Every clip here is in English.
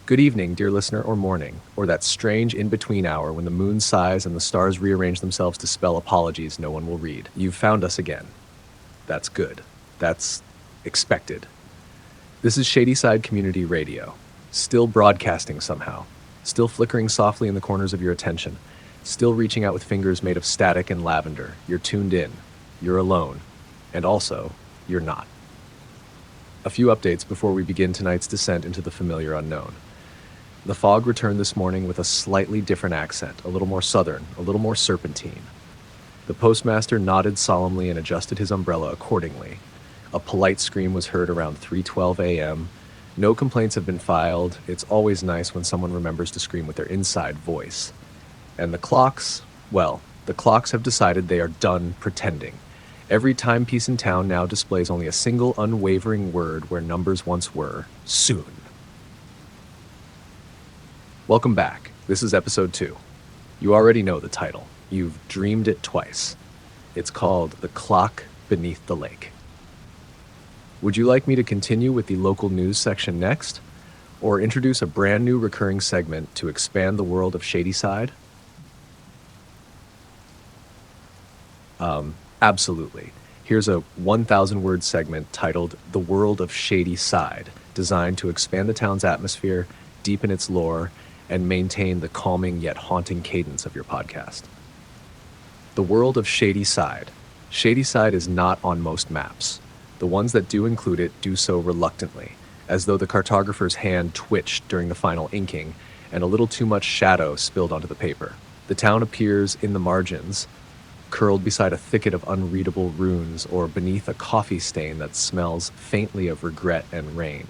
Good evening, dear listener, or morning, or that strange in-between hour when the moon sighs and the stars rearrange themselves to spell apologies no one will read. You've found us again. That's good. That's expected. This is Shady Side Community Radio, still broadcasting somehow, still flickering softly in the corners of your attention, still reaching out with fingers made of static and lavender. You're tuned in, you're alone, and also, you're not. A few updates before we begin tonight's descent into the familiar unknown. The fog returned this morning with a slightly different accent, a little more southern, a little more serpentine. The postmaster nodded solemnly and adjusted his umbrella accordingly. A polite scream was heard around 3:12 a.m. No complaints have been filed. It's always nice when someone remembers to scream with their inside voice. And the clocks, well, the clocks have decided they are done pretending. Every timepiece in town now displays only a single unwavering word where numbers once were: soon. Welcome back. This is episode 2. You already know the title. You've dreamed it twice. It's called The Clock Beneath the Lake. Would you like me to continue with the local news section next, or introduce a brand new recurring segment to expand the world of Shady Side? Absolutely. Here's a 1,000-word segment titled The World of Shady Side, designed to expand the town's atmosphere, deepen its lore, and maintain the calming yet haunting cadence of your podcast. The World of Shady Side. Shady Side is not on most maps. The ones that do include it do so reluctantly, as though the cartographer's hand twitched during the final inking and a little too much shadow spilled onto the paper. The town appears in the margins, curled beside a thicket of unreadable runes or beneath a coffee stain that smells faintly of regret and rain.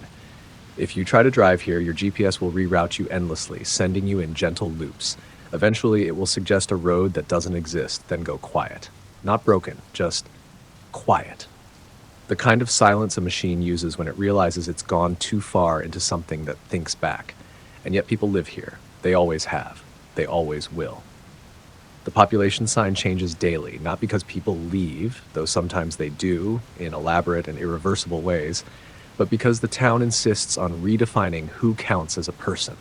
If you try to drive here, your GPS will reroute you endlessly, sending you in gentle loops. Eventually, it will suggest a road that doesn't exist, then go quiet. Not broken, just quiet. The kind of silence a machine uses when it realizes it's gone too far into something that thinks back. And yet people live here. They always have. They always will. The population sign changes daily, not because people leave, though sometimes they do, in elaborate and irreversible ways, but because the town insists on redefining who counts as a person.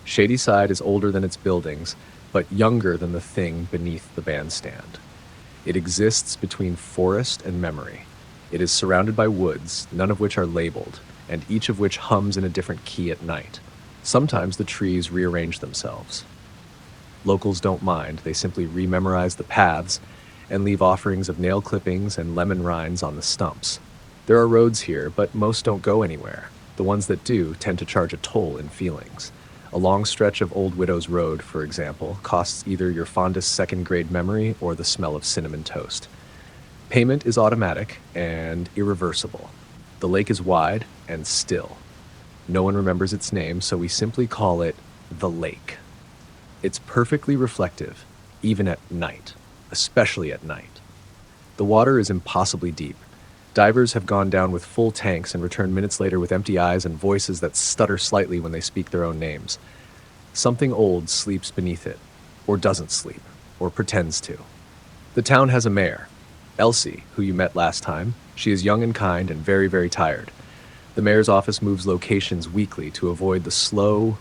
Shady Side is older than its buildings, but younger than the thing beneath the bandstand. It exists between forest and memory. It is surrounded by woods, none of which are labeled, and each of which hums in a different key at night. Sometimes the trees rearrange themselves. Locals don't mind, they simply rememorize the paths and leave offerings of nail clippings and lemon rinds on the stumps. There are roads here, but most don't go anywhere. The ones that do tend to charge a toll in feelings. A long stretch of Old Widow's Road, for example, costs either your fondest second-grade memory or the smell of cinnamon toast. Payment is automatic and irreversible. The lake is wide and still. No one remembers its name, so we simply call it the lake. It's perfectly reflective, even at night, especially at night. The water is impossibly deep. Divers have gone down with full tanks and return minutes later with empty eyes and voices that stutter slightly when they speak their own names. Something old sleeps beneath it, or doesn't sleep, or pretends to. The town has a mayor, Elsie, who you met last time. She is young and kind and very, very tired. The mayor's office moves locations weekly to avoid the slow,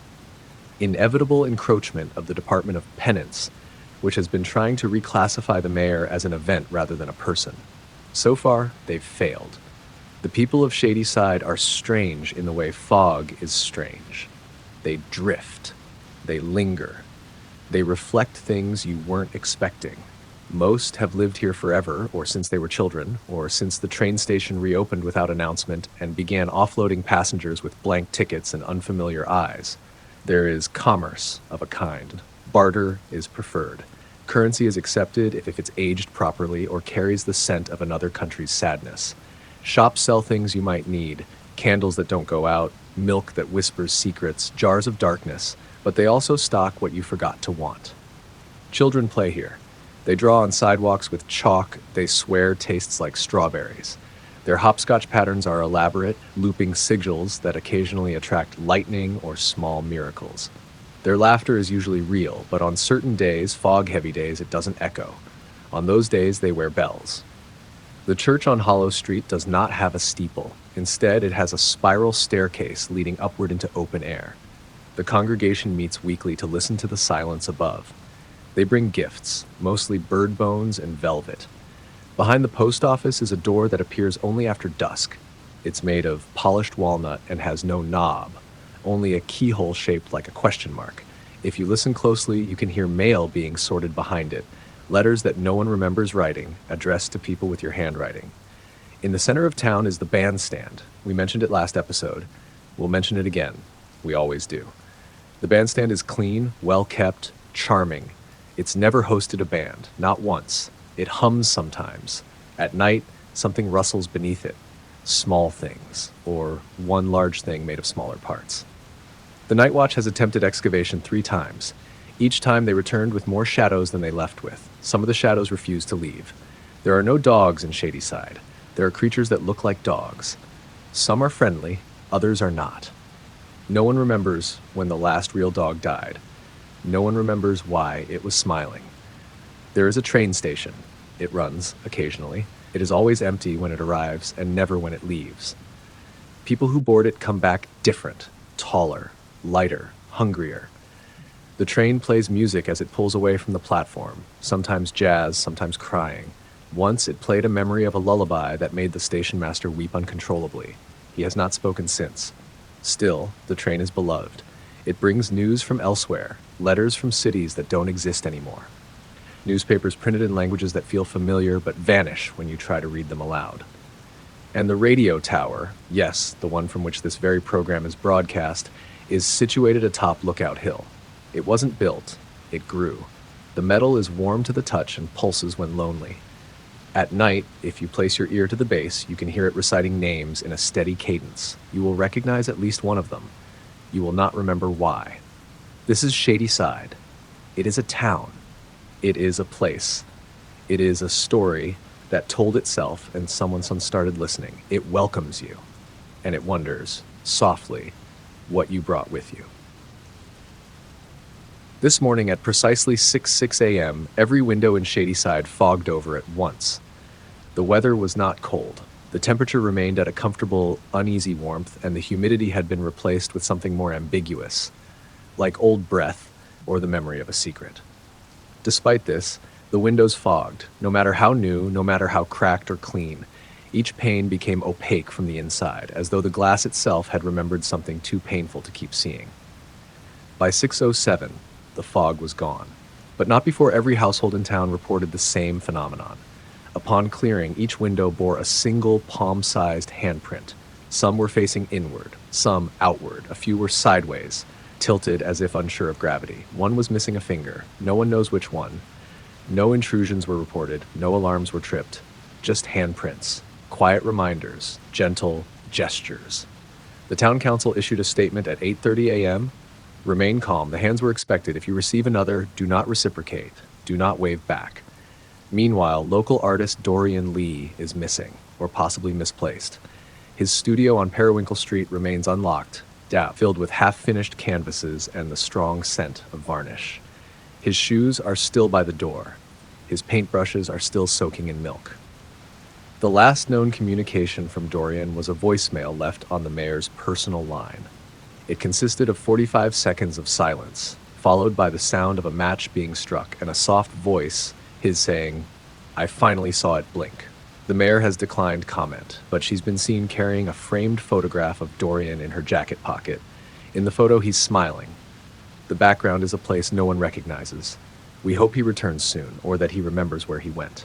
inevitable encroachment of the Department of Penance, which has been trying to reclassify the mayor as an event rather than a person. So far, they've failed. The people of Shady Side are strange in the way fog is strange. They drift. They linger. They reflect things you weren't expecting. Most have lived here forever, or since they were children, or since the train station reopened without announcement and began offloading passengers with blank tickets and unfamiliar eyes. There is commerce of a kind. Barter is preferred. Currency is accepted if it's aged properly or carries the scent of another country's sadness. Shops sell things you might need, candles that don't go out, milk that whispers secrets, jars of darkness, but they also stock what you forgot to want. Children play here. They draw on sidewalks with chalk they swear tastes like strawberries. Their hopscotch patterns are elaborate, looping sigils that occasionally attract lightning or small miracles. Their laughter is usually real, but on certain days, fog-heavy days, it doesn't echo. On those days, they wear bells. The church on Hollow Street does not have a steeple. Instead, it has a spiral staircase leading upward into open air. The congregation meets weekly to listen to the silence above. They bring gifts, mostly bird bones and velvet. Behind the post office is a door that appears only after dusk. It's made of polished walnut and has no knob, only a keyhole shaped like a question mark. If you listen closely, you can hear mail being sorted behind it, letters that no one remembers writing, addressed to people with your handwriting. In the center of town is the bandstand. We mentioned it last episode. We'll mention it again. We always do. The bandstand is clean, well-kept, charming. It's never hosted a band, not once. It hums sometimes. At night, something rustles beneath it. Small things, or one large thing made of smaller parts. The Night Watch has attempted excavation 3 times. Each time they returned with more shadows than they left with. Some of the shadows refused to leave. There are no dogs in Shady Side. There are creatures that look like dogs. Some are friendly, others are not. No one remembers when the last real dog died. No one remembers why it was smiling. There is a train station. It runs occasionally. It is always empty when it arrives and never when it leaves. People who board it come back different, taller, lighter, hungrier. The train plays music as it pulls away from the platform, sometimes jazz, sometimes crying. Once it played a memory of a lullaby that made the station master weep uncontrollably. He has not spoken since. Still, the train is beloved. It brings news from elsewhere, letters from cities that don't exist anymore. Newspapers printed in languages that feel familiar but vanish when you try to read them aloud. And the radio tower, yes, the one from which this very program is broadcast, is situated atop Lookout Hill. It wasn't built, it grew. The metal is warm to the touch and pulses when lonely. At night, if you place your ear to the base, you can hear it reciting names in a steady cadence. You will recognize at least one of them. You will not remember why. This is Shady Side. It is a town. It is a place. It is a story that told itself and someone started listening. It welcomes you, and it wonders, softly, what you brought with you. This morning at precisely 6 a.m., every window in Shady Side fogged over at once. The weather was not cold. The temperature remained at a comfortable, uneasy warmth, and the humidity had been replaced with something more ambiguous, like old breath or the memory of a secret. Despite this, the windows fogged. No matter how new, no matter how cracked or clean, each pane became opaque from the inside, as though the glass itself had remembered something too painful to keep seeing. By 6:07, the fog was gone, but not before every household in town reported the same phenomenon. Upon clearing, each window bore a single palm-sized handprint. Some were facing inward, some outward, a few were sideways, tilted as if unsure of gravity. One was missing a finger. No one knows which one. No intrusions were reported, no alarms were tripped. Just handprints, quiet reminders, gentle gestures. The town council issued a statement at 8:30 a.m. Remain calm. The hands were expected. If you receive another, do not reciprocate. Do not wave back. Meanwhile, local artist Dorian Lee is missing, or possibly misplaced. His studio on Periwinkle Street remains unlocked, filled with half-finished canvases and the strong scent of varnish. His shoes are still by the door. His paintbrushes are still soaking in milk. The last known communication from Dorian was a voicemail left on the mayor's personal line. It consisted of 45 seconds of silence, followed by the sound of a match being struck and a soft voice, his saying, "I finally saw it blink." The mayor has declined comment, but she's been seen carrying a framed photograph of Dorian in her jacket pocket. In the photo, he's smiling. The background is a place no one recognizes. We hope he returns soon, or that he remembers where he went.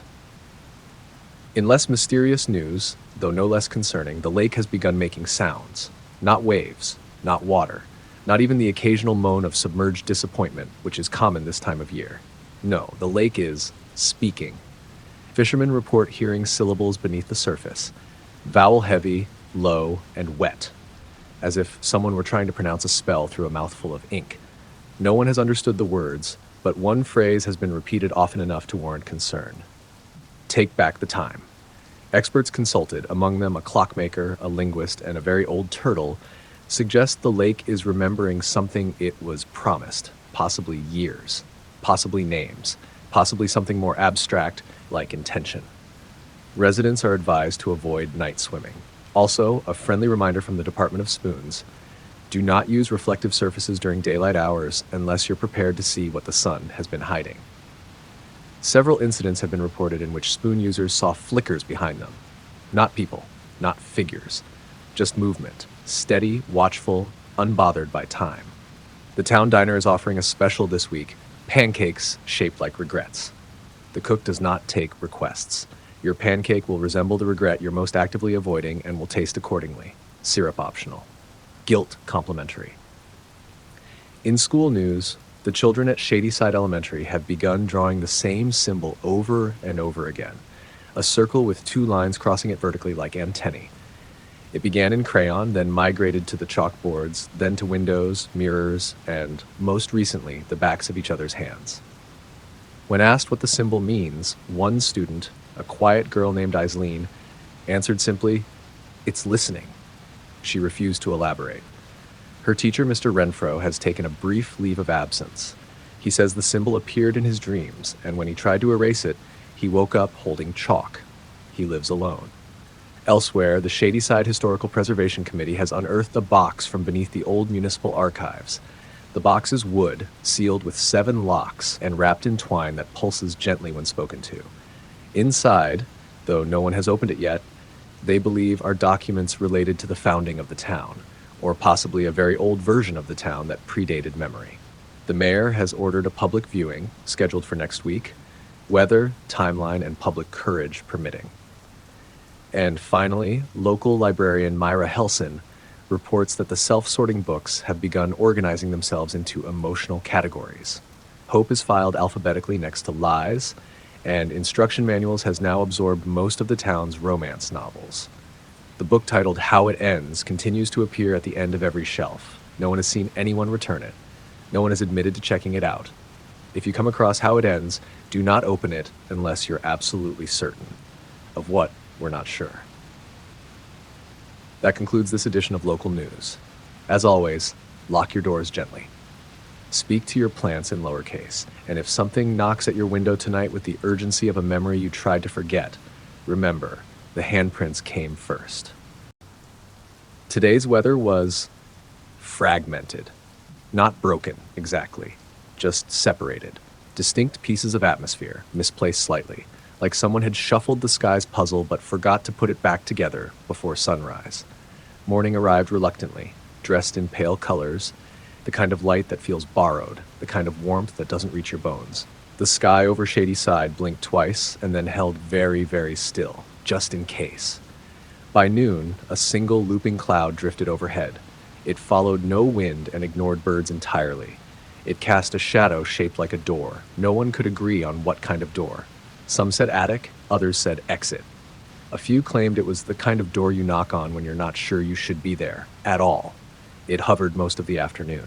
In less mysterious news, though no less concerning, the lake has begun making sounds. Not waves, not water, not even the occasional moan of submerged disappointment, which is common this time of year. No, the lake is speaking. Fishermen report hearing syllables beneath the surface, vowel-heavy, low, and wet, as if someone were trying to pronounce a spell through a mouthful of ink. No one has understood the words, but one phrase has been repeated often enough to warrant concern. Take back the time. Experts consulted, among them a clockmaker, a linguist, and a very old turtle, suggest the lake is remembering something it was promised, possibly years, possibly names, possibly something more abstract like intention. Residents are advised to avoid night swimming. Also, a friendly reminder from the Department of Spoons. Do not use reflective surfaces during daylight hours unless you're prepared to see what the sun has been hiding. Several incidents have been reported in which spoon users saw flickers behind them. Not people, not figures, just movement, steady, watchful, unbothered by time. The town diner is offering a special this week, pancakes shaped like regrets. The cook does not take requests. Your pancake will resemble the regret you're most actively avoiding and will taste accordingly. Syrup optional. Guilt complimentary. In school news, the children at Shady Side Elementary have begun drawing the same symbol over and over again, a circle with two lines crossing it vertically like antennae. It began in crayon, then migrated to the chalkboards, then to windows, mirrors, and, most recently, the backs of each other's hands. When asked what the symbol means, one student, a quiet girl named Aislene, answered simply, "It's listening." She refused to elaborate. Her teacher, Mr. Renfro, has taken a brief leave of absence. He says the symbol appeared in his dreams, and when he tried to erase it, he woke up holding chalk. He lives alone. Elsewhere, the Shady Side Historical Preservation Committee has unearthed a box from beneath the old municipal archives. The box is wood, sealed with 7 locks, and wrapped in twine that pulses gently when spoken to. Inside, though no one has opened it yet, they believe are documents related to the founding of the town, or possibly a very old version of the town that predated memory. The mayor has ordered a public viewing, scheduled for next week, weather, timeline, and public courage permitting. And finally, local librarian Myra Helson reports that the self-sorting books have begun organizing themselves into emotional categories. Hope is filed alphabetically next to lies, and instruction manuals has now absorbed most of the town's romance novels. The book titled How It Ends continues to appear at the end of every shelf. No one has seen anyone return it. No one has admitted to checking it out. If you come across How It Ends, do not open it unless you're absolutely certain. Of what, we're not sure. That concludes this edition of Local News. As always, lock your doors gently. Speak to your plants in lowercase, and if something knocks at your window tonight with the urgency of a memory you tried to forget, remember, the handprints came first. Today's weather was fragmented. Not broken, exactly. Just separated. Distinct pieces of atmosphere, misplaced slightly, like someone had shuffled the sky's puzzle but forgot to put it back together before sunrise. Morning arrived reluctantly, dressed in pale colors, the kind of light that feels borrowed, the kind of warmth that doesn't reach your bones. The sky over Shady Side blinked twice and then held very, very still, just in case. By noon, a single looping cloud drifted overhead. It followed no wind and ignored birds entirely. It cast a shadow shaped like a door. No one could agree on what kind of door. Some said attic, others said exit. A few claimed it was the kind of door you knock on when you're not sure you should be there, at all. It hovered most of the afternoon.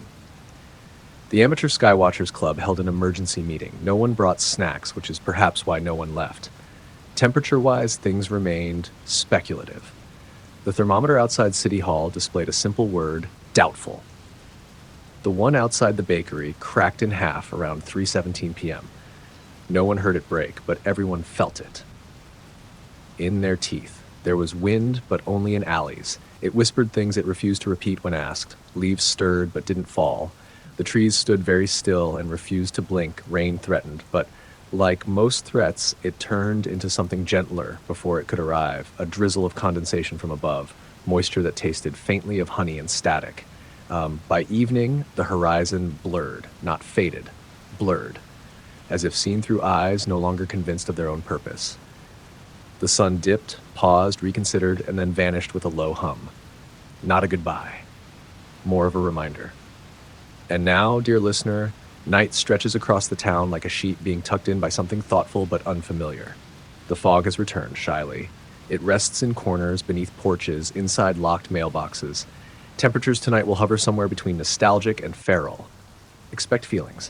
The Amateur Skywatchers Club held an emergency meeting. No one brought snacks, which is perhaps why no one left. Temperature-wise, things remained speculative. The thermometer outside City Hall displayed a simple word, doubtful. The one outside the bakery cracked in half around 3:17 p.m. No one heard it break, but everyone felt it. In their teeth. There was wind, but only in alleys. It whispered things it refused to repeat when asked. Leaves stirred, but didn't fall. The trees stood very still and refused to blink. Rain threatened, but like most threats, it turned into something gentler before it could arrive, a drizzle of condensation from above, moisture that tasted faintly of honey and static. By evening, the horizon blurred, not faded, blurred, as if seen through eyes no longer convinced of their own purpose. The sun dipped, paused, reconsidered, and then vanished with a low hum. Not a goodbye, more of a reminder. And now, dear listener, night stretches across the town like a sheet being tucked in by something thoughtful but unfamiliar. The fog has returned shyly. It rests in corners, beneath porches, inside locked mailboxes. Temperatures tonight will hover somewhere between nostalgic and feral. Expect feelings.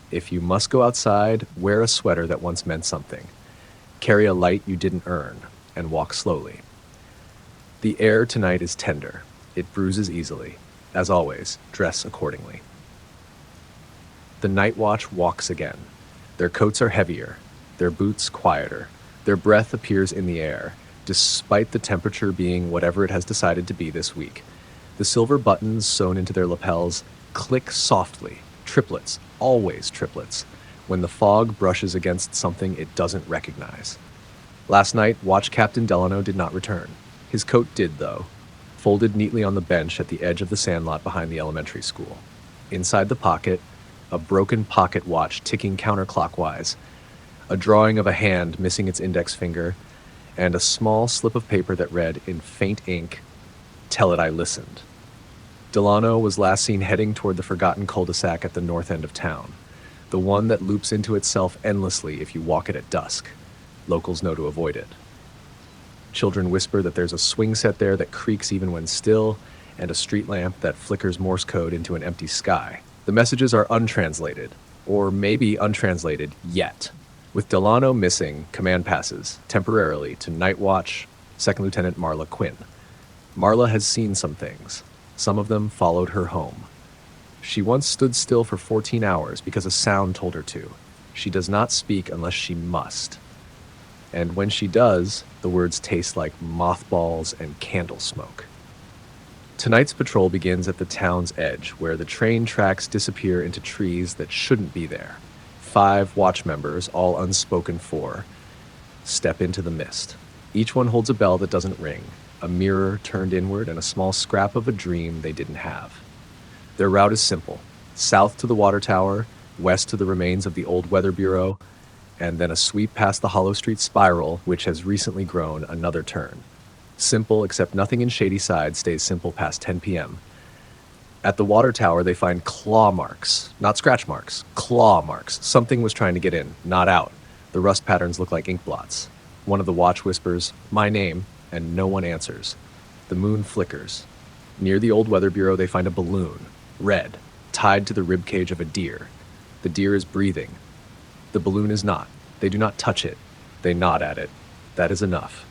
If you must go outside, wear a sweater that once meant something. Carry a light you didn't earn, and walk slowly. The air tonight is tender. It bruises easily. As always, dress accordingly. The night watch walks again. Their coats are heavier, their boots quieter. Their breath appears in the air, despite the temperature being whatever it has decided to be this week. The silver buttons sewn into their lapels click softly, triplets, always triplets, when the fog brushes against something it doesn't recognize. Last night, Watch Captain Delano did not return. His coat did, though, folded neatly on the bench at the edge of the sandlot behind the elementary school. Inside the pocket, a broken pocket watch ticking counterclockwise, a drawing of a hand missing its index finger, and a small slip of paper that read in faint ink, "Tell it I listened." Delano was last seen heading toward the forgotten cul-de-sac at the north end of town, the one that loops into itself endlessly if you walk it at dusk. Locals know to avoid it. Children whisper that there's a swing set there that creaks even when still, and a street lamp that flickers Morse code into an empty sky. The messages are untranslated, or maybe untranslated yet. With Delano missing, command passes, temporarily, to Night Watch, Second Lieutenant Marla Quinn. Marla has seen some things. Some of them followed her home. She once stood still for 14 hours because a sound told her to. She does not speak unless she must. And when she does, the words taste like mothballs and candle smoke. Tonight's patrol begins at the town's edge, where the train tracks disappear into trees that shouldn't be there. 5 watch members, all unspoken for, step into the mist. Each one holds a bell that doesn't ring, a mirror turned inward, and a small scrap of a dream they didn't have. Their route is simple: south to the water tower, west to the remains of the old Weather Bureau, and then a sweep past the Hollow Street spiral, which has recently grown another turn. Simple, except nothing in Shady Side stays simple past 10 p.m. At the water tower, they find claw marks. Not scratch marks, claw marks. Something was trying to get in, not out. The rust patterns look like ink blots. One of the watch whispers, "My name," and no one answers. The moon flickers. Near the old Weather Bureau, they find a balloon, red, tied to the ribcage of a deer. The deer is breathing. The balloon is not. They do not touch it. They nod at it. That is enough.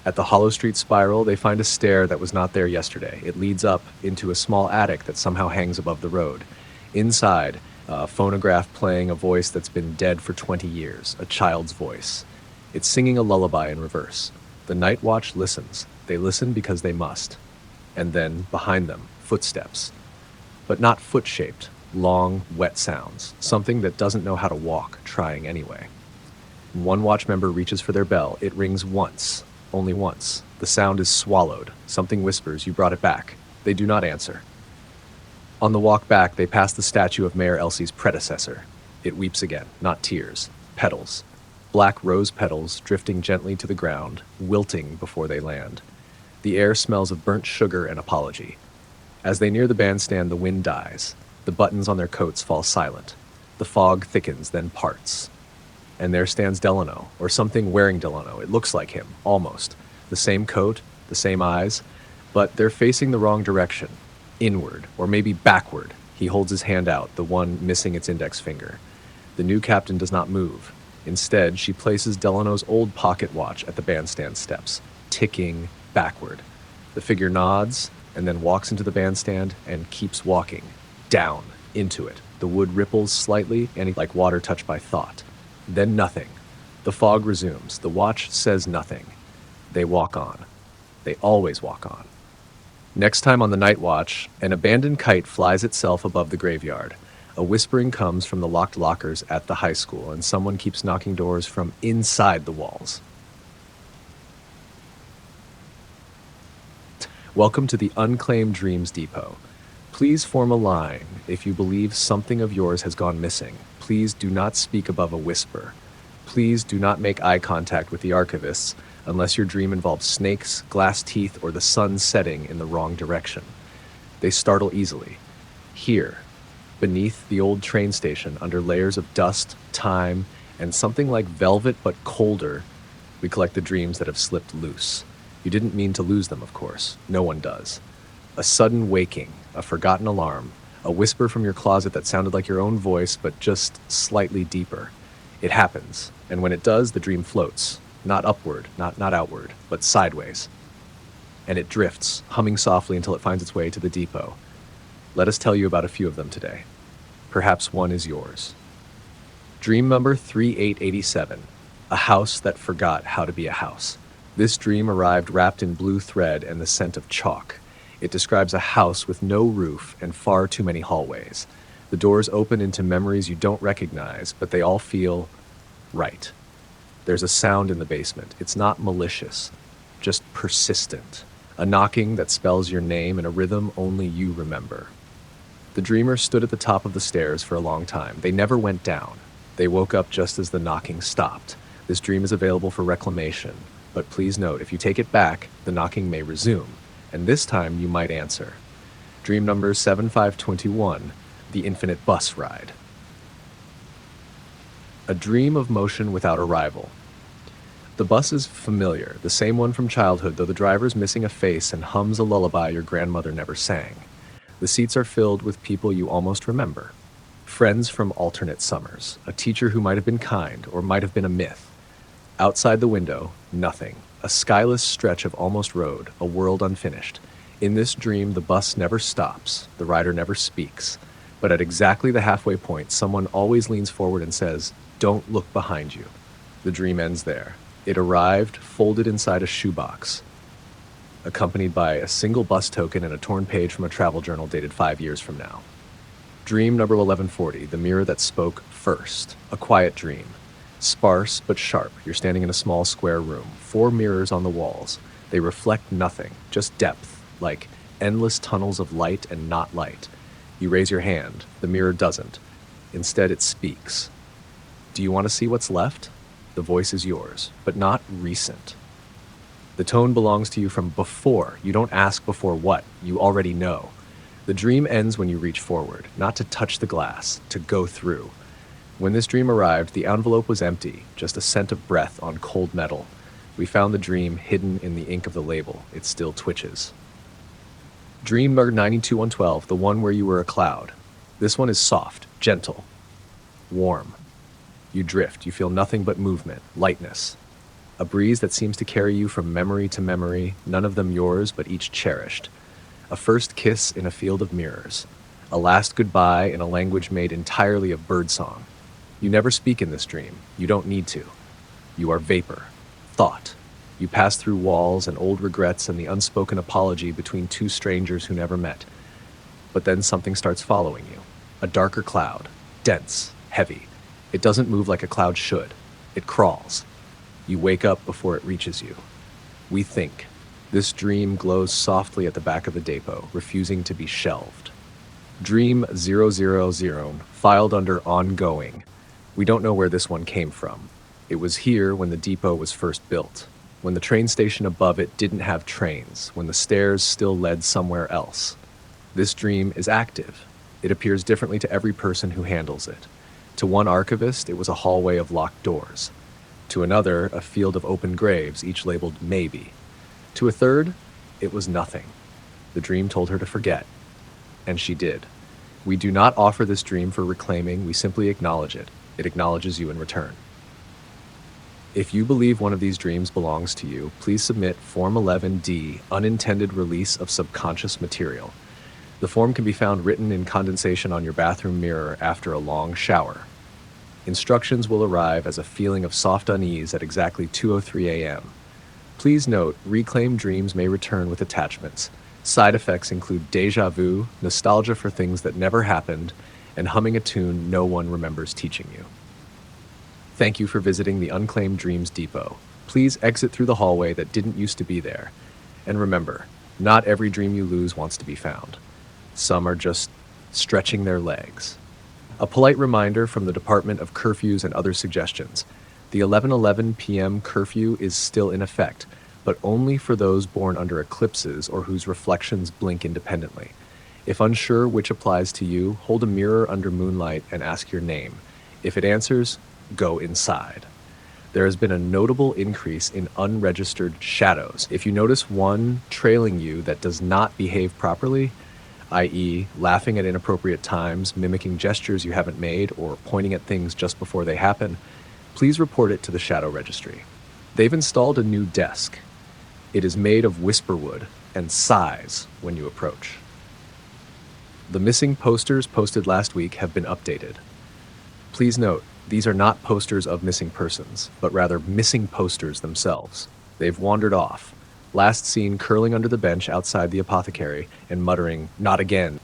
At the Hollow Street spiral, they find a stair that was not there yesterday. It leads up into a small attic that somehow hangs above the road. Inside, a phonograph playing a voice that's been dead for 20 years, a child's voice. It's singing a lullaby in reverse. The Night Watch listens. They listen because they must. And then, behind them, footsteps. But not foot-shaped, long, wet sounds. Something that doesn't know how to walk, trying anyway. One watch member reaches for their bell. It rings once. Only once. The sound is swallowed. Something whispers, "You brought it back." They do not answer. On the walk back, they pass the statue of Mayor Elsie's predecessor. It weeps again, not tears. Petals. Black rose petals drifting gently to the ground, wilting before they land. The air smells of burnt sugar and apology. As they near the bandstand, the wind dies. The buttons on their coats fall silent. The fog thickens, then parts. And there stands Delano, or something wearing Delano. It looks like him, almost. The same coat, the same eyes, but they're facing the wrong direction. Inward, or maybe backward. He holds his hand out, the one missing its index finger. The new captain does not move. Instead, she places Delano's old pocket watch at the bandstand steps, ticking backward. The figure nods, and then walks into the bandstand and keeps walking, down, into it. The wood ripples slightly, and like water touched by thought. Then nothing. The fog resumes. The watch says nothing. They walk on. They always walk on. Next time on the Night Watch, an abandoned kite flies itself above the graveyard. A whispering comes from the locked lockers at the high school, and someone keeps knocking doors from inside the walls. Welcome to the Unclaimed Dreams Depot. Please form a line if you believe something of yours has gone missing. Please do not speak above a whisper. Please do not make eye contact with the archivists unless your dream involves snakes, glass teeth, or the sun setting in the wrong direction. They startle easily. Here, beneath the old train station, under layers of dust, time, and something like velvet but colder, we collect the dreams that have slipped loose. You didn't mean to lose them, of course. No one does. A sudden waking, a forgotten alarm, a whisper from your closet that sounded like your own voice, but just slightly deeper. It happens, and when it does, the dream floats. Not upward, not outward, but sideways. And it drifts, humming softly until it finds its way to the depot. Let us tell you about a few of them today. Perhaps one is yours. Dream number 3887, a house that forgot how to be a house. This dream arrived wrapped in blue thread and the scent of chalk. It describes a house with no roof and far too many hallways. The doors open into memories you don't recognize, but they all feel right. There's a sound in the basement. It's not malicious, just persistent. A knocking that spells your name in a rhythm only you remember. The dreamer stood at the top of the stairs for a long time. They never went down. They woke up just as the knocking stopped. This dream is available for reclamation, but please note, if you take it back, the knocking may resume, and this time you might answer. Dream number 7521, the infinite bus ride. A dream of motion without arrival. The bus is familiar, the same one from childhood, though the driver's missing a face and hums a lullaby your grandmother never sang. The seats are filled with people you almost remember. Friends from alternate summers, a teacher who might have been kind or might have been a myth. Outside the window, nothing. A skyless stretch of almost road, a world unfinished. In this dream, the bus never stops, the rider never speaks. But at exactly the halfway point, someone always leans forward and says, "Don't look behind you." The dream ends there. It arrived, folded inside a shoebox, accompanied by a single bus token and a torn page from a travel journal dated 5 years from now. Dream number 1140, the mirror that spoke first. A quiet dream. Sparse but sharp. You're standing in a small square room. 4 mirrors on the walls. They reflect nothing, just depth, like endless tunnels of light and not light. You raise your hand. The mirror doesn't. Instead, it speaks. Do you want to see what's left? The voice is yours, but not recent. The tone belongs to you from before. You don't ask before what. You already know. The dream ends when you reach forward, not to touch the glass, to go through. When this dream arrived, the envelope was empty, just a scent of breath on cold metal. We found the dream hidden in the ink of the label. It still twitches. Dream number 92112, the one where you were a cloud. This one is soft, gentle, warm. You drift. You feel nothing but movement, lightness. A breeze that seems to carry you from memory to memory, none of them yours, but each cherished. A first kiss in a field of mirrors. A last goodbye in a language made entirely of birdsong. You never speak in this dream. You don't need to. You are vapor, thought. You pass through walls and old regrets and the unspoken apology between 2 strangers who never met. But then something starts following you. A darker cloud, dense, heavy. It doesn't move like a cloud should. It crawls. You wake up before it reaches you. We think. This dream glows softly at the back of the depot, refusing to be shelved. Dream 000, filed under ongoing. We don't know where this one came from. It was here when the depot was first built, when the train station above it didn't have trains, when the stairs still led somewhere else. This dream is active. It appears differently to every person who handles it. To one archivist, it was a hallway of locked doors. To another, a field of open graves, each labeled maybe. To a third, it was nothing. The dream told her to forget. And she did. We do not offer this dream for reclaiming, we simply acknowledge it. It acknowledges you in return. If you believe one of these dreams belongs to you, please submit Form 11D, Unintended Release of Subconscious Material. The form can be found written in condensation on your bathroom mirror after a long shower. Instructions will arrive as a feeling of soft unease at exactly 2:03 a.m. Please note, reclaimed dreams may return with attachments. Side effects include déjà vu, nostalgia for things that never happened, and humming a tune no one remembers teaching you. Thank you for visiting the Unclaimed Dreams Depot. Please exit through the hallway that didn't used to be there. And remember, not every dream you lose wants to be found. Some are just stretching their legs. A polite reminder from the Department of Curfews and Other Suggestions. The 11:11 p.m. curfew is still in effect, but only for those born under eclipses or whose reflections blink independently. If unsure which applies to you, hold a mirror under moonlight and ask your name. If it answers, go inside. There has been a notable increase in unregistered shadows. If you notice one trailing you that does not behave properly, i.e., laughing at inappropriate times, mimicking gestures you haven't made, or pointing at things just before they happen, please report it to the Shadow Registry. They've installed a new desk. It is made of whisperwood and sighs when you approach. The missing posters posted last week have been updated. Please note, these are not posters of missing persons, but rather missing posters themselves. They've wandered off, last seen curling under the bench outside the apothecary and muttering, "Not again."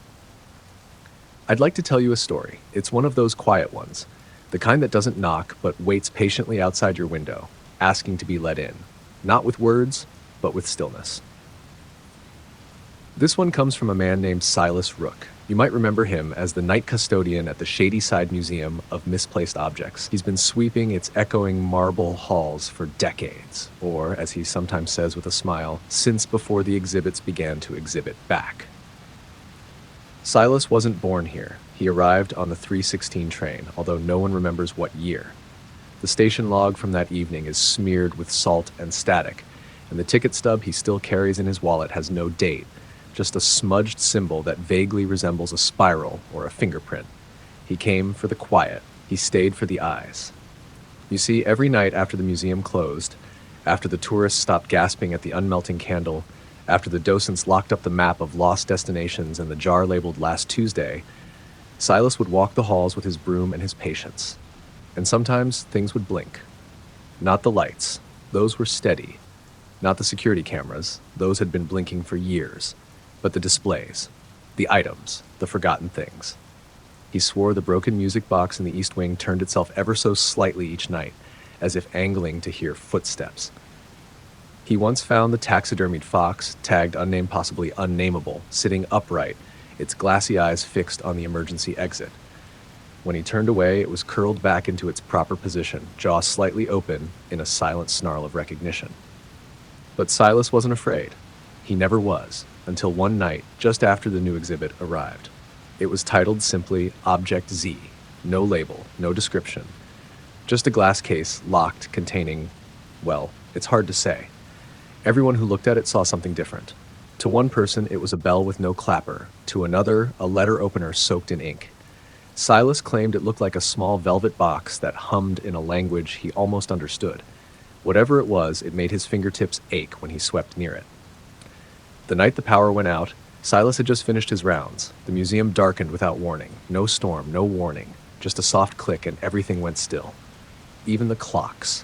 I'd like to tell you a story. It's one of those quiet ones, the kind that doesn't knock but waits patiently outside your window, asking to be let in, not with words, but with stillness. This one comes from a man named Silas Rook. You might remember him as the night custodian at the Shady Side Museum of Misplaced Objects. He's been sweeping its echoing marble halls for decades, or, as he sometimes says with a smile, since before the exhibits began to exhibit back. Silas wasn't born here. He arrived on the 316 train, although no one remembers what year. The station log from that evening is smeared with salt and static, and the ticket stub he still carries in his wallet has no date, just a smudged symbol that vaguely resembles a spiral or a fingerprint. He came for the quiet. He stayed for the eyes. You see, every night after the museum closed, after the tourists stopped gasping at the unmelting candle, after the docents locked up the map of lost destinations and the jar labeled Last Tuesday, Silas would walk the halls with his broom and his patience. And sometimes things would blink. Not the lights. Those were steady. Not the security cameras. Those had been blinking for years. But the displays. The items. The forgotten things. He swore the broken music box in the East Wing turned itself ever so slightly each night, as if angling to hear footsteps. He once found the taxidermied fox, tagged unnamed, possibly unknowable, sitting upright, its glassy eyes fixed on the emergency exit. When he turned away, it was curled back into its proper position, jaw slightly open in a silent snarl of recognition. But Silas wasn't afraid. He never was, until one night, just after the new exhibit arrived. It was titled simply Object Z. No label, no description. Just a glass case locked containing, well, it's hard to say. Everyone who looked at it saw something different. To one person, it was a bell with no clapper. To another, a letter opener soaked in ink. Silas claimed it looked like a small velvet box that hummed in a language he almost understood. Whatever it was, it made his fingertips ache when he swept near it. The night the power went out, Silas had just finished his rounds. The museum darkened without warning. No storm, no warning. Just a soft click and everything went still. Even the clocks.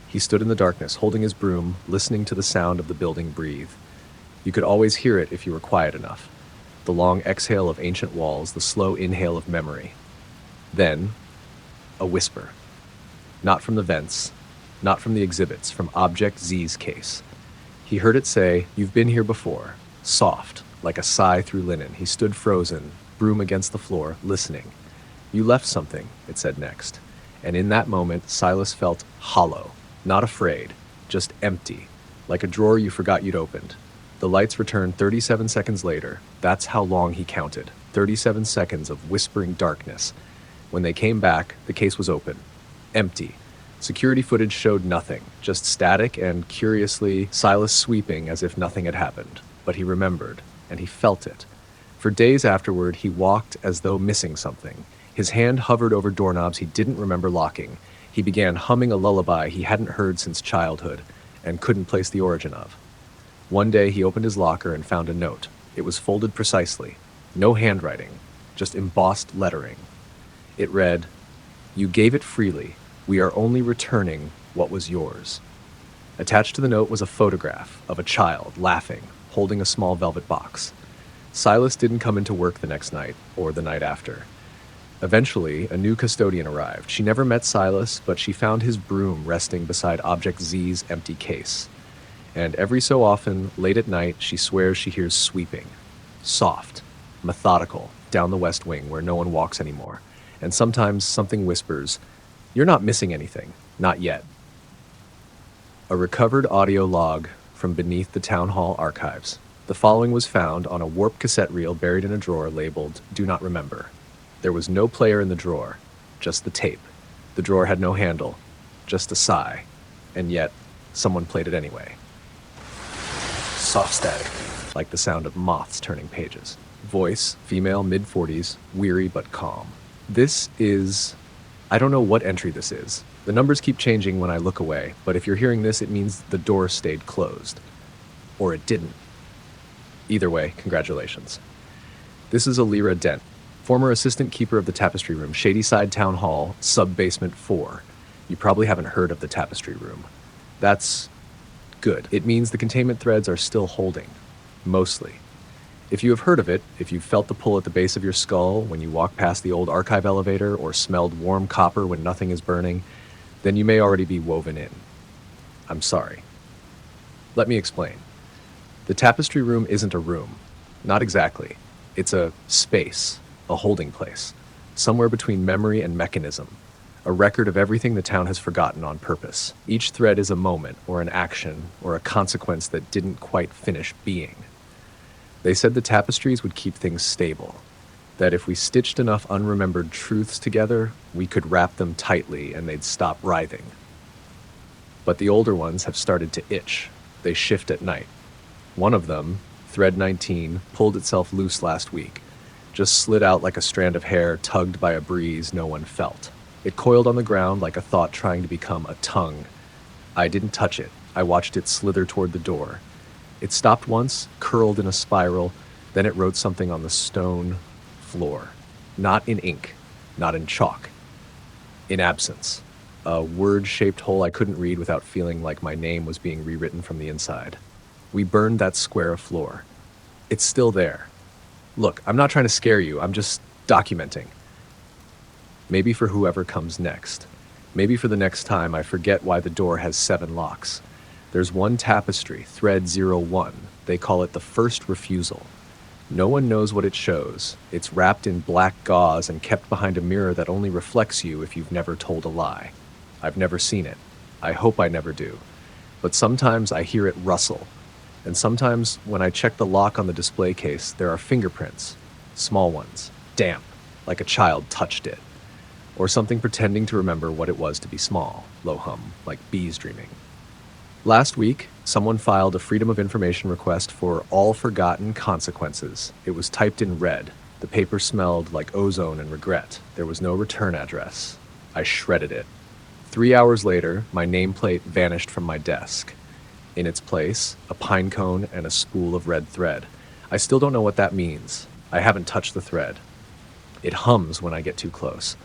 He stood in the darkness, holding his broom, listening to the sound of the building breathe. You could always hear it if you were quiet enough. The long exhale of ancient walls, the slow inhale of memory. Then, a whisper. Not from the vents, not from the exhibits, from Object Z's case. He heard it say, "You've been here before." Soft, like a sigh through linen. He stood frozen, broom against the floor, listening. "You left something," it said next. And in that moment, Silas felt hollow. Not afraid, just empty, like a drawer you forgot you'd opened. The lights returned 37 seconds later. That's how long he counted. 37 seconds of whispering darkness. When they came back, the case was open. Empty. Security footage showed nothing, just static and, curiously, Silas sweeping as if nothing had happened. But he remembered, and he felt it. For days afterward, he walked as though missing something. His hand hovered over doorknobs he didn't remember locking. He began humming a lullaby he hadn't heard since childhood and couldn't place the origin of. One day he opened his locker and found a note. It was folded precisely. No handwriting, just embossed lettering. It read, "You gave it freely. We are only returning what was yours." Attached to the note was a photograph of a child laughing, holding a small velvet box. Silas didn't come into work the next night or the night after. Eventually, a new custodian arrived. She never met Silas, but she found his broom resting beside Object Z's empty case. And every so often, late at night, she swears she hears sweeping. Soft, methodical, down the West Wing where no one walks anymore. And sometimes something whispers, "You're not missing anything. Not yet." A recovered audio log from beneath the town hall archives. The following was found on a warped cassette reel buried in a drawer labeled "Do Not Remember." There was no player in the drawer, just the tape. The drawer had no handle, just a sigh. And yet, someone played it anyway. Soft static, like the sound of moths turning pages. Voice, female, mid-40s, weary but calm. This is... I don't know what entry this is. The numbers keep changing when I look away, but if you're hearing this, it means the door stayed closed. Or it didn't. Either way, congratulations. This is Alira Dent, former assistant keeper of the Tapestry Room, Shady Side Town Hall, sub-basement 4. You probably haven't heard of the Tapestry Room. That's Good. It means the containment threads are still holding. Mostly. If you have heard of it, if you've felt the pull at the base of your skull when you walk past the old archive elevator or smelled warm copper when nothing is burning, then you may already be woven in. I'm sorry. Let me explain. The Tapestry Room isn't a room. Not exactly. It's a space, a holding place, somewhere between memory and mechanism, a record of everything the town has forgotten on purpose. Each thread is a moment, or an action, or a consequence that didn't quite finish being. They said the tapestries would keep things stable, that if we stitched enough unremembered truths together, we could wrap them tightly and they'd stop writhing. But the older ones have started to itch. They shift at night. One of them, thread 19, pulled itself loose last week, just slid out like a strand of hair tugged by a breeze no one felt. It coiled on the ground like a thought trying to become a tongue. I didn't touch it. I watched it slither toward the door. It stopped once, curled in a spiral, then it wrote something on the stone floor. Not in ink, not in chalk. In absence. A word-shaped hole I couldn't read without feeling like my name was being rewritten from the inside. We burned that square of floor. It's still there. Look, I'm not trying to scare you, I'm just documenting. Maybe for whoever comes next. Maybe for the next time I forget why the door has 7 locks. There's one tapestry, thread 01. They call it the first refusal. No one knows what it shows. It's wrapped in black gauze and kept behind a mirror that only reflects you if you've never told a lie. I've never seen it. I hope I never do. But sometimes I hear it rustle. And sometimes when I check the lock on the display case, there are fingerprints. Small ones. Damp. Like a child touched it. Or something pretending to remember what it was to be small. Low hum. Like bees dreaming. Last week, someone filed a Freedom of Information request for all forgotten consequences. It was typed in red. The paper smelled like ozone and regret. There was no return address. I shredded it. 3 hours later, my nameplate vanished from my desk. In its place, a pine cone and a spool of red thread. I still don't know what that means. I haven't touched the thread. It hums when I get too close.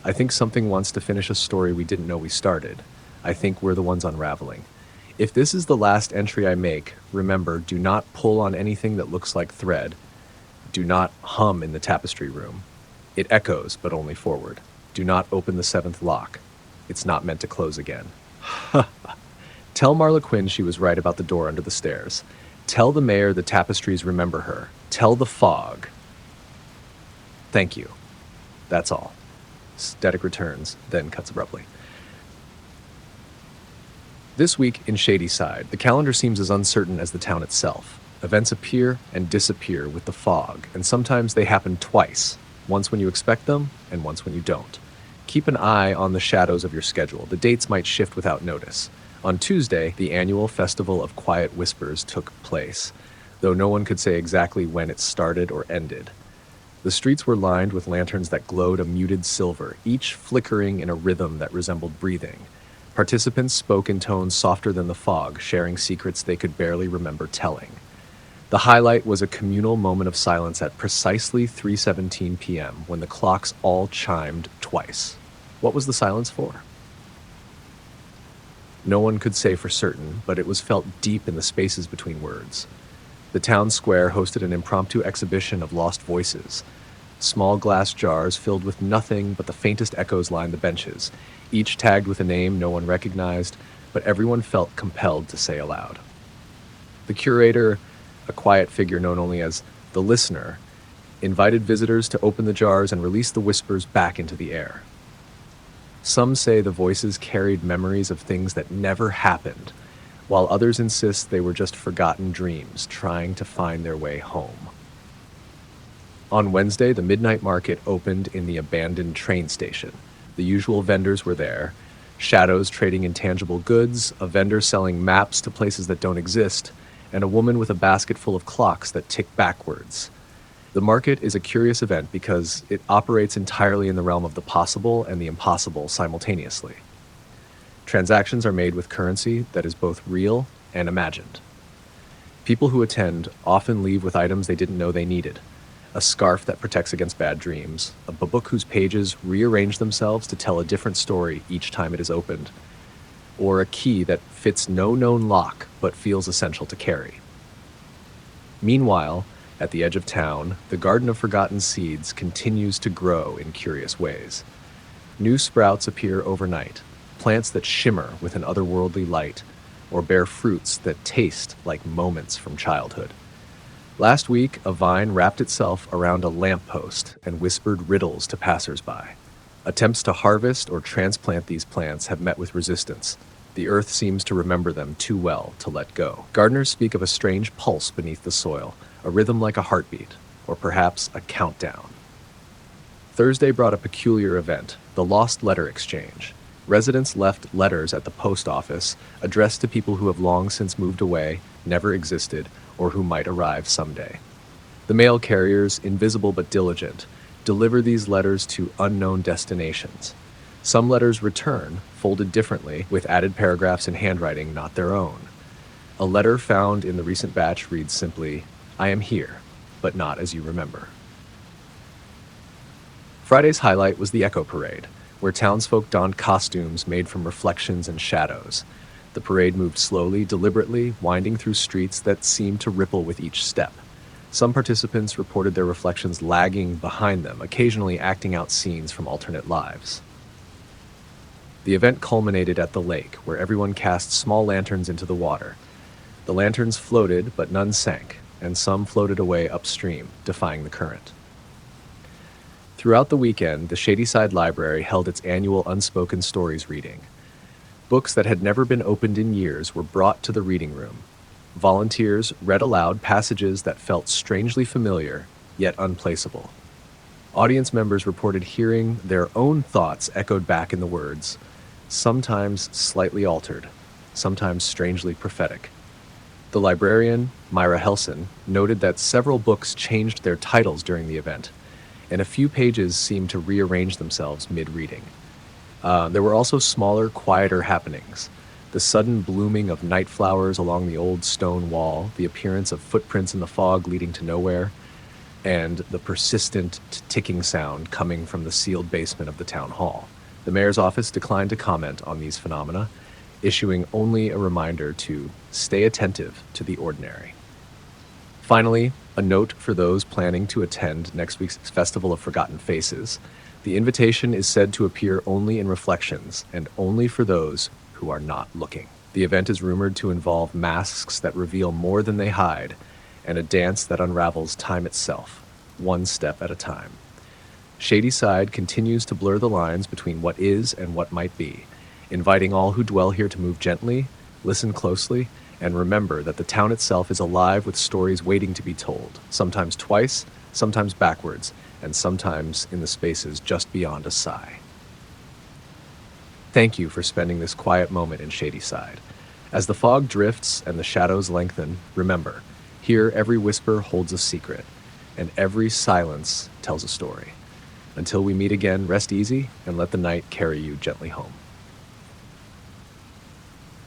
I think something wants to finish a story we didn't know we started. I think we're the ones unraveling. If this is the last entry I make, remember, do not pull on anything that looks like thread. Do not hum in the tapestry room. It echoes, but only forward. Do not open the 7th lock. It's not meant to close again. Tell Marla Quinn she was right about the door under the stairs. Tell the mayor the tapestries remember her. Tell the fog. Thank you. That's all. Static returns, then cuts abruptly. This week in Shady Side, the calendar seems as uncertain as the town itself. Events appear and disappear with the fog, and sometimes they happen twice, once when you expect them and once when you don't. Keep an eye on the shadows of your schedule. The dates might shift without notice. On Tuesday, the annual Festival of Quiet Whispers took place, though no one could say exactly when it started or ended. The streets were lined with lanterns that glowed a muted silver, each flickering in a rhythm that resembled breathing. Participants spoke in tones softer than the fog, sharing secrets they could barely remember telling. The highlight was a communal moment of silence at precisely 3:17 p.m. when the clocks all chimed twice. What was the silence for? No one could say for certain, but it was felt deep in the spaces between words. The town square hosted an impromptu exhibition of lost voices. Small glass jars filled with nothing but the faintest echoes lined the benches, each tagged with a name no one recognized, but everyone felt compelled to say aloud. The curator, a quiet figure known only as the listener, invited visitors to open the jars and release the whispers back into the air. Some say the voices carried memories of things that never happened, while others insist they were just forgotten dreams trying to find their way home. On Wednesday, the midnight market opened in the abandoned train station. The usual vendors were there, shadows trading intangible goods, a vendor selling maps to places that don't exist, and a woman with a basket full of clocks that tick backwards. The market is a curious event because it operates entirely in the realm of the possible and the impossible simultaneously. Transactions are made with currency that is both real and imagined. People who attend often leave with items they didn't know they needed. A scarf that protects against bad dreams, a book whose pages rearrange themselves to tell a different story each time it is opened, or a key that fits no known lock but feels essential to carry. Meanwhile, at the edge of town, the Garden of Forgotten Seeds continues to grow in curious ways. New sprouts appear overnight, plants that shimmer with an otherworldly light, or bear fruits that taste like moments from childhood. Last week, a vine wrapped itself around a lamppost and whispered riddles to passersby. Attempts to harvest or transplant these plants have met with resistance. The earth seems to remember them too well to let go. Gardeners speak of a strange pulse beneath the soil, a rhythm like a heartbeat, or perhaps a countdown. Thursday brought a peculiar event, the Lost Letter Exchange. Residents left letters at the post office addressed to people who have long since moved away, never existed, or who might arrive someday. The mail carriers, invisible but diligent, deliver these letters to unknown destinations. Some letters return, folded differently, with added paragraphs in handwriting not their own. A letter found in the recent batch reads simply, "I am here, but not as you remember." Friday's highlight was the Echo Parade, where townsfolk donned costumes made from reflections and shadows. The parade moved slowly, deliberately, winding through streets that seemed to ripple with each step. Some participants reported their reflections lagging behind them, occasionally acting out scenes from alternate lives. The event culminated at the lake, where everyone cast small lanterns into the water. The lanterns floated, but none sank, and some floated away upstream, defying the current. Throughout the weekend, the Shady Side Library held its annual Unspoken Stories reading. Books that had never been opened in years were brought to the reading room. Volunteers read aloud passages that felt strangely familiar, yet unplaceable. Audience members reported hearing their own thoughts echoed back in the words, sometimes slightly altered, sometimes strangely prophetic. The librarian, Myra Helson, noted that several books changed their titles during the event, and a few pages seemed to rearrange themselves mid-reading. There were also smaller, quieter happenings. The sudden blooming of night flowers along the old stone wall, the appearance of footprints in the fog leading to nowhere, and the persistent ticking sound coming from the sealed basement of the town hall. The mayor's office declined to comment on these phenomena, issuing only a reminder to stay attentive to the ordinary. Finally, a note for those planning to attend next week's Festival of Forgotten Faces. The invitation is said to appear only in reflections and only for those who are not looking. The event is rumored to involve masks that reveal more than they hide and a dance that unravels time itself, one step at a time. Shady Side continues to blur the lines between what is and what might be, inviting all who dwell here to move gently, listen closely, and remember that the town itself is alive with stories waiting to be told, sometimes twice, sometimes backwards, and sometimes in the spaces just beyond a sigh. Thank you for spending this quiet moment in Shady Side. As the fog drifts and the shadows lengthen, remember, here every whisper holds a secret, and every silence tells a story. Until we meet again, rest easy and let the night carry you gently home.